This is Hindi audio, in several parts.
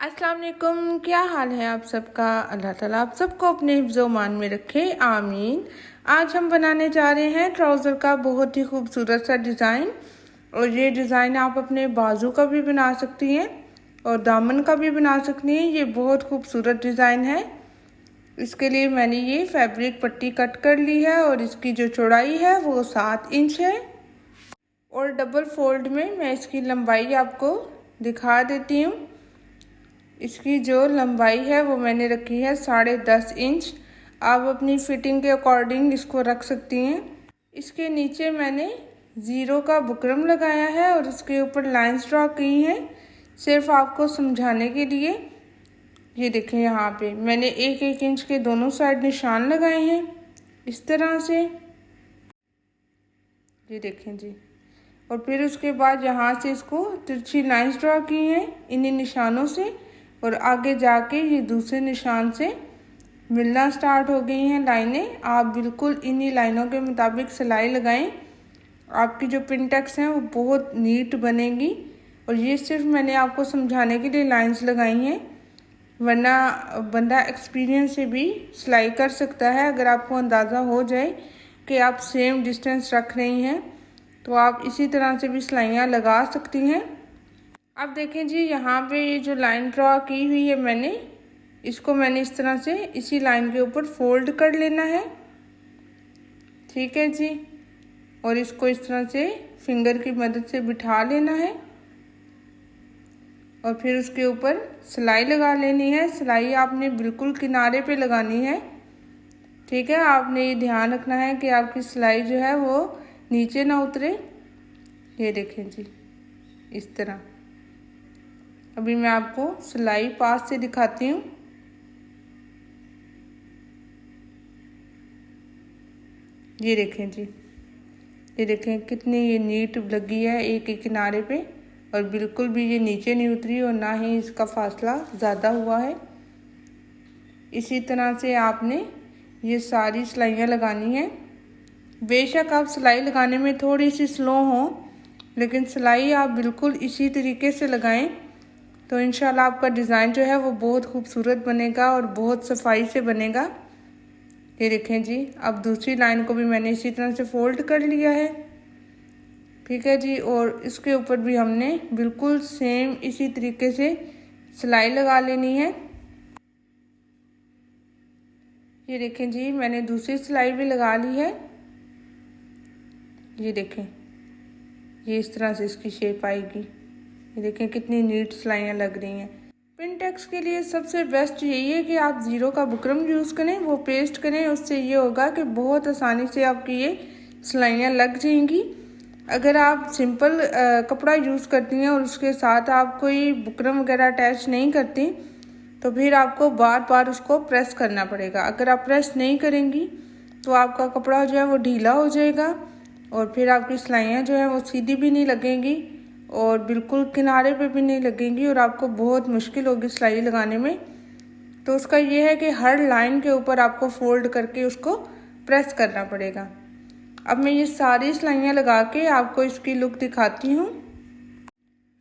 अस्सलाम वालेकुम, क्या हाल है आप सबका। अल्लाह ताला आप सबको अपने हिफ्ज़-ओ-मान में रखे, आमीन। आज हम बनाने जा रहे हैं ट्राउज़र का बहुत ही खूबसूरत सा डिज़ाइन। और ये डिज़ाइन आप अपने बाजू का भी बना सकती हैं और दामन का भी बना सकती हैं। ये बहुत खूबसूरत डिज़ाइन है। इसके लिए मैंने ये फैब्रिक पट्टी कट कर ली है और इसकी जो चौड़ाई है वो 7 इंच है। और डबल फोल्ड में मैं इसकी लंबाई आपको दिखा देती हूँ। इसकी जो लंबाई है वो मैंने रखी है 10.5 इंच। आप अपनी फिटिंग के अकॉर्डिंग इसको रख सकती हैं। इसके नीचे मैंने ज़ीरो का बुकरम लगाया है और इसके ऊपर लाइंस ड्रॉ की हैं सिर्फ आपको समझाने के लिए। ये देखें, यहाँ पे मैंने 1-1 इंच के दोनों साइड निशान लगाए हैं इस तरह से। ये देखें जी। और फिर उसके बाद यहाँ से इसको तिरछी लाइंस ड्रॉ की हैं इन्हीं निशानों से और आगे जाके ये दूसरे निशान से मिलना स्टार्ट हो गई हैं लाइनें। आप बिल्कुल इन्हीं लाइनों के मुताबिक सिलाई लगाएं। आपकी जो पिनटेक्स हैं वो बहुत नीट बनेगी। और ये सिर्फ मैंने आपको समझाने के लिए लाइंस लगाई हैं, वरना बंदा एक्सपीरियंस से भी सिलाई कर सकता है। अगर आपको अंदाज़ा हो जाए कि आप सेम डिस्टेंस रख रही हैं तो आप इसी तरह से भी सिलाइयाँ लगा सकती हैं। अब देखें जी, यहाँ पे ये जो लाइन ड्रॉ की हुई है मैंने, इसको मैंने इस तरह से इसी लाइन के ऊपर फोल्ड कर लेना है। ठीक है जी। और इसको इस तरह से फिंगर की मदद से बिठा लेना है और फिर उसके ऊपर सिलाई लगा लेनी है। सिलाई आपने बिल्कुल किनारे पे लगानी है। ठीक है, आपने ये ध्यान रखना है कि आपकी सिलाई जो है वो नीचे ना उतरे। ये देखें जी, इस तरह। अभी मैं आपको सिलाई पास से दिखाती हूँ। ये देखें जी, ये देखें कितनी ये नीट लगी है एक एक किनारे पे और बिल्कुल भी ये नीचे नहीं उतरी और ना ही इसका फासला ज़्यादा हुआ है। इसी तरह से आपने ये सारी सिलाइयाँ लगानी है। बेशक आप सिलाई लगाने में थोड़ी सी स्लो हों, लेकिन सिलाई आप बिल्कुल इसी तरीके से लगाएं तो इंशाल्लाह आपका डिज़ाइन जो है वो बहुत खूबसूरत बनेगा और बहुत सफाई से बनेगा। ये देखें जी, अब दूसरी लाइन को भी मैंने इसी तरह से फोल्ड कर लिया है। ठीक है जी। और इसके ऊपर भी हमने बिल्कुल सेम इसी तरीके से सिलाई लगा लेनी है। ये देखें जी, मैंने दूसरी सिलाई भी लगा ली है। ये देखें, ये इस तरह से इसकी शेप आएगी। ये देखें कितनी नीट सिलाइयाँ लग रही हैं। पिनटेक्स के लिए सबसे बेस्ट यही है कि आप ज़ीरो का बुकरम यूज़ करें, वो पेस्ट करें। उससे ये होगा कि बहुत आसानी से आपकी ये सिलाइयाँ लग जाएंगी। अगर आप सिंपल कपड़ा यूज़ करती हैं और उसके साथ आप कोई बुकरम वगैरह अटैच नहीं करती तो फिर आपको बार बार उसको प्रेस करना पड़ेगा। अगर आप प्रेस नहीं करेंगी तो आपका कपड़ा जो है वो ढीला हो जाएगा और फिर आपकी सिलाइयाँ जो है वो सीधी भी नहीं लगेंगी और बिल्कुल किनारे पे भी नहीं लगेंगी और आपको बहुत मुश्किल होगी सिलाई लगाने में। तो उसका ये है कि हर लाइन के ऊपर आपको फोल्ड करके उसको प्रेस करना पड़ेगा। अब मैं ये सारी सिलाइयाँ लगा के आपको इसकी लुक दिखाती हूँ।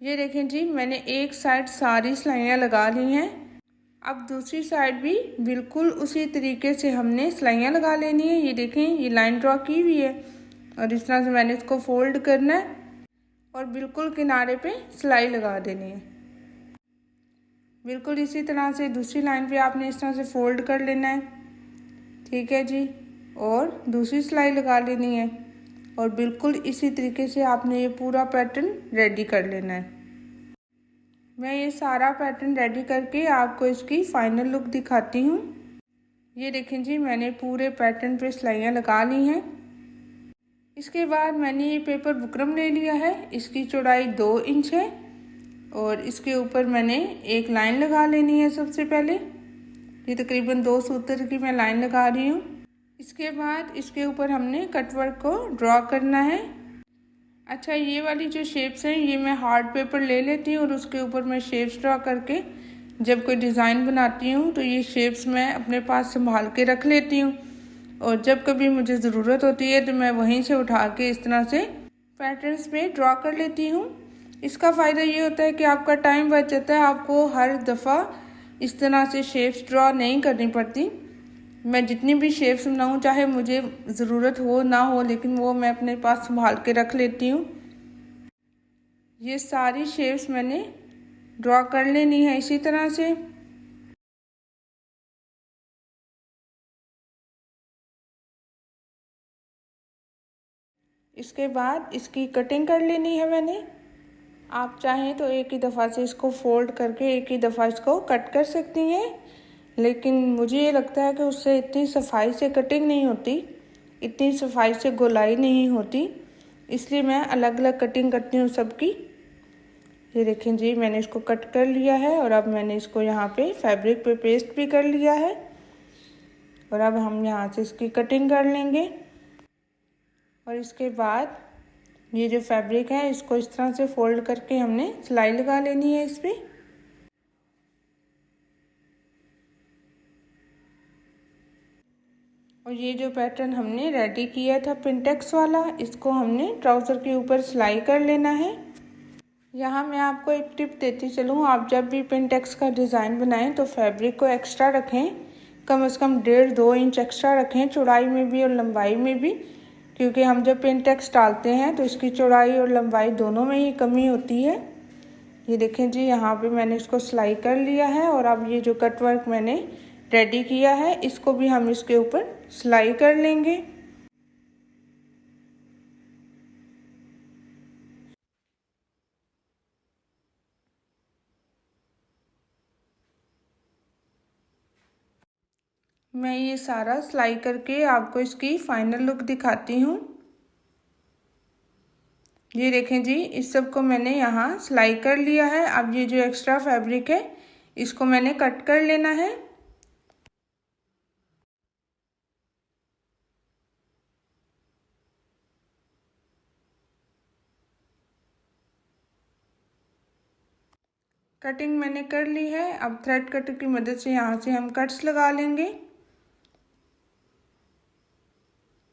ये देखें जी, मैंने एक साइड सारी सिलाइयाँ लगा ली हैं। अब दूसरी साइड भी बिल्कुल उसी तरीके से हमने सिलाइयाँ लगा लेनी है। ये देखें, ये लाइन ड्रॉ की हुई है और इस तरह से मैंने इसको फोल्ड करना है और बिल्कुल किनारे पे सिलाई लगा देनी है। बिल्कुल इसी तरह से दूसरी लाइन पे आपने इस तरह से फोल्ड कर लेना है। ठीक है जी। और दूसरी सिलाई लगा लेनी है और बिल्कुल इसी तरीके से आपने ये पूरा पैटर्न रेडी कर लेना है। मैं ये सारा पैटर्न रेडी करके आपको इसकी फाइनल लुक दिखाती हूँ। ये देखें जी, मैंने पूरे पैटर्न पे सिलाइयाँ लगा ली हैं। इसके बाद मैंने ये पेपर बुकरम ले लिया है। इसकी चौड़ाई 2 इंच है और इसके ऊपर मैंने एक लाइन लगा लेनी है। सबसे पहले ये तकरीबन 2 सूत्र की मैं लाइन लगा रही हूँ। इसके बाद इसके ऊपर हमने कटवर्क को ड्रॉ करना है। अच्छा, ये वाली जो शेप्स हैं ये मैं हार्ड पेपर ले लेती हूँ और उसके ऊपर मैं शेप्स ड्रॉ करके जब कोई डिज़ाइन बनाती हूँ तो ये शेप्स मैं अपने पास संभाल के रख लेती हूँ और जब कभी मुझे ज़रूरत होती है तो मैं वहीं से उठा के इस तरह से पैटर्न्स पे ड्रॉ कर लेती हूँ। इसका फ़ायदा ये होता है कि आपका टाइम बच जाता है, आपको हर दफ़ा इस तरह से शेप्स ड्रॉ नहीं करनी पड़ती। मैं जितनी भी शेप्स बनाऊँ, चाहे मुझे ज़रूरत हो ना हो, लेकिन वो मैं अपने पास संभाल के रख लेती हूँ। ये सारी शेप्स मैंने ड्रॉ कर लेनी है इसी तरह से। इसके बाद इसकी कटिंग कर लेनी है मैंने। आप चाहें तो एक ही दफ़ा से इसको फोल्ड करके एक ही दफ़ा इसको कट कर सकती हैं, लेकिन मुझे ये लगता है कि उससे इतनी सफाई से कटिंग नहीं होती, इतनी सफाई से गोलाई नहीं होती, इसलिए मैं अलग अलग कटिंग करती हूँ सबकी। ये देखें जी, मैंने इसको कट कर लिया है और अब मैंने इसको यहाँ पे फैब्रिक पे पेस्ट भी कर लिया है और अब हम यहाँ से इसकी कटिंग कर लेंगे। और इसके बाद ये जो फैब्रिक है इसको इस तरह से फोल्ड करके हमने सिलाई लगा लेनी है इस पर। और ये जो पैटर्न हमने रेडी किया था पिंटेक्स वाला, इसको हमने ट्राउज़र के ऊपर सिलाई कर लेना है। यहाँ मैं आपको एक टिप देती चलूँ, आप जब भी पिंटेक्स का डिज़ाइन बनाएं तो फैब्रिक को एक्स्ट्रा रखें, कम से कम 1.5-2 इंच एक्स्ट्रा रखें, चौड़ाई में भी और लंबाई में भी, क्योंकि हम जब पिंटेक्स डालते हैं तो इसकी चौड़ाई और लंबाई दोनों में ही कमी होती है। ये देखें जी, यहाँ पे मैंने इसको सिलाई कर लिया है और अब ये जो कट वर्क मैंने रेडी किया है इसको भी हम इसके ऊपर सिलाई कर लेंगे। मैं ये सारा सिलाई करके आपको इसकी फाइनल लुक दिखाती हूँ। ये देखें जी, इस सब को मैंने यहाँ सिलाई कर लिया है। अब ये जो एक्स्ट्रा फैब्रिक है इसको मैंने कट कर लेना है। कटिंग मैंने कर ली है। अब थ्रेड कटर की मदद से यहाँ से हम कट्स लगा लेंगे।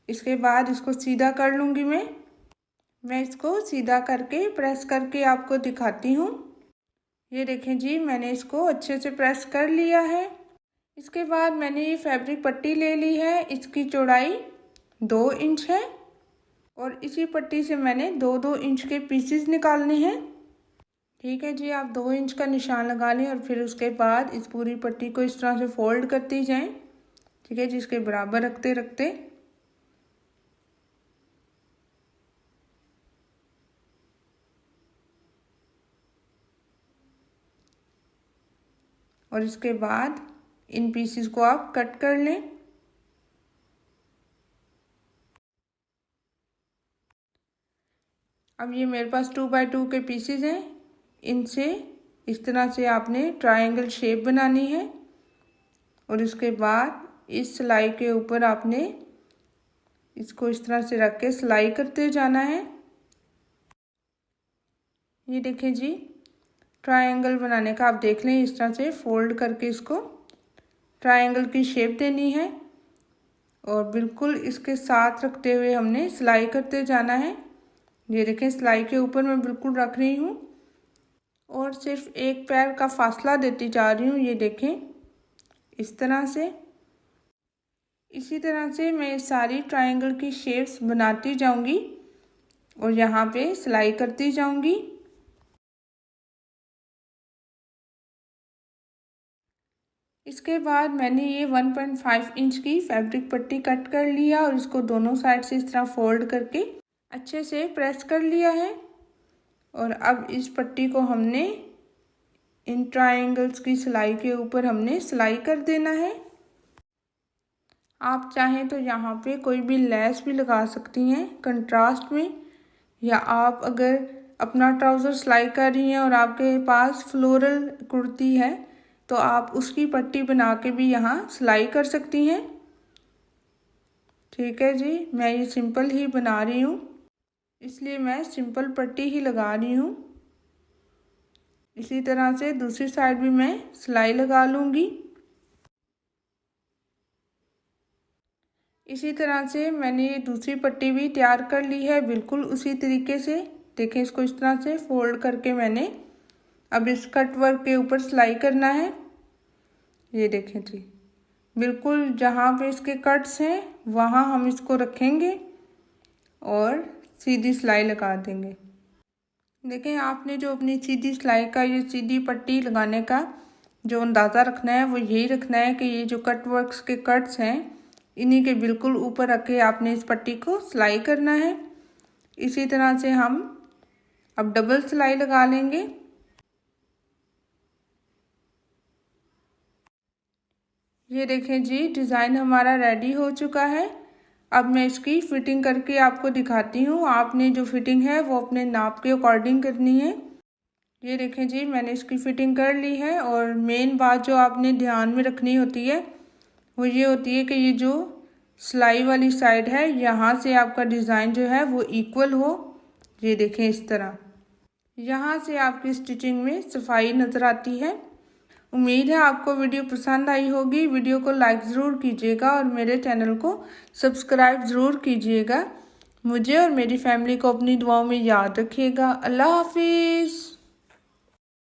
इसके बाद इसको सीधा कर लूँगी मैं इसको सीधा करके प्रेस करके आपको दिखाती हूँ। ये देखें जी, मैंने इसको अच्छे से प्रेस कर लिया है। इसके बाद मैंने ये फैब्रिक पट्टी ले ली है, इसकी चौड़ाई 2 इंच है और इसी पट्टी से मैंने 2-2 इंच के पीसेस निकालने हैं। ठीक है जी, आप 2 इंच का निशान लगा लें और फिर उसके बाद इस पूरी पट्टी को इस तरह से फोल्ड करती जाएं। ठीक है जी, इसके बराबर रखते रखते और इसके बाद इन पीसेस को आप कट कर लें। अब ये मेरे पास 2x2 के पीसेस हैं, इनसे इस तरह से आपने ट्रायंगल शेप बनानी है और इसके बाद इस सिलाई के ऊपर आपने इसको इस तरह से रख के सिलाई करते जाना है। ये देखें जी, ट्रायंगल बनाने का आप देख लें, इस तरह से फोल्ड करके इसको ट्रायंगल की शेप देनी है और बिल्कुल इसके साथ रखते हुए हमने सिलाई करते जाना है। ये देखें, सिलाई के ऊपर मैं बिल्कुल रख रही हूँ और सिर्फ एक पैर का फासला देती जा रही हूँ। ये देखें, इस तरह से। इसी तरह से मैं सारी ट्रायंगल की शेप्स बनाती जाऊंगी और यहाँ पे सिलाई करती जाऊंगी। इसके बाद मैंने ये 1.5 इंच की फैब्रिक पट्टी कट कर लिया और इसको दोनों साइड से इस तरह फोल्ड करके अच्छे से प्रेस कर लिया है और अब इस पट्टी को हमने इन ट्रायंगल्स की सिलाई के ऊपर हमने सिलाई कर देना है। आप चाहें तो यहाँ पे कोई भी लेस भी लगा सकती हैं कंट्रास्ट में, या आप अगर अपना ट्राउज़र सिलाई कर रही हैं और आपके पास फ्लोरल कुर्ती है तो आप उसकी पट्टी बना के भी यहाँ सिलाई कर सकती हैं। ठीक है जी, मैं ये सिंपल ही बना रही हूँ, इसलिए मैं सिंपल पट्टी ही लगा रही हूँ। इसी तरह से दूसरी साइड भी मैं सिलाई लगा लूँगी। इसी तरह से मैंने ये दूसरी पट्टी भी तैयार कर ली है, बिल्कुल उसी तरीके से देखें, इसको इस तरह से फोल्ड करके मैंने अब इस कट वर्क के ऊपर सिलाई करना है। ये देखें जी, बिल्कुल जहाँ पे इसके कट्स हैं वहाँ हम इसको रखेंगे और सीधी सिलाई लगा देंगे। देखें, आपने जो अपनी सीधी सिलाई का, ये सीधी पट्टी लगाने का जो अंदाज़ा रखना है वो यही रखना है कि ये जो कट वर्क्स के कट्स हैं इन्हीं के बिल्कुल ऊपर रख के आपने इस पट्टी को सिलाई करना है। इसी तरह से हम अब डबल सिलाई लगा लेंगे। ये देखें जी, डिज़ाइन हमारा रेडी हो चुका है। अब मैं इसकी फिटिंग करके आपको दिखाती हूँ। आपने जो फिटिंग है वो अपने नाप के अकॉर्डिंग करनी है। ये देखें जी, मैंने इसकी फिटिंग कर ली है। और मेन बात जो आपने ध्यान में रखनी होती है वो ये होती है कि ये जो सिलाई वाली साइड है यहाँ से आपका डिज़ाइन जो है वो इक्वल हो। ये देखें, इस तरह यहाँ से आपकी स्टिचिंग में सफाई नज़र आती है। उम्मीद है आपको वीडियो पसंद आई होगी। वीडियो को लाइक ज़रूर कीजिएगा और मेरे चैनल को सब्सक्राइब ज़रूर कीजिएगा। मुझे और मेरी फैमिली को अपनी दुआओं में याद रखिएगा। अल्लाह हाफिज़।